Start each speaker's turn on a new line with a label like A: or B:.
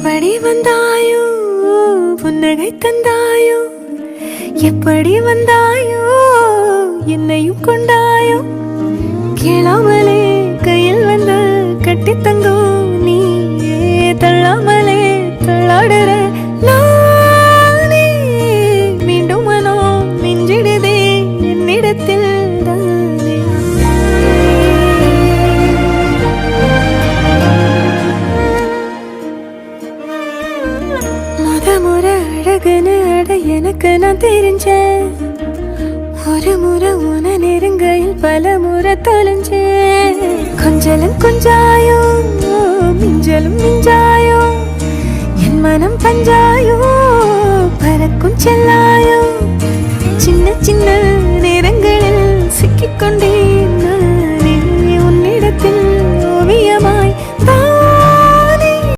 A: எப்படி வந்தாயோ புன்னகை தந்தாயோ எப்படி வந்தாயோ என்னையும் கொண்டாயோ கேளாமலே கையில் வந்து கட்டி தங்கோ நீ தள்ளாமலே தள்ளாடுற நானே மீண்டும் மனோ மிஞ்சிடுதே என்னிடத்தில் முறை அழகுன்னு அட எனக்கு நான் தெரிஞ்சேன் ஒரு முறை உன நெருங்கையில் பல முறை தொலைஞ்சேன் கொஞ்சலும் கொஞ்சாயோ மிஞ்சலும் மிஞ்சா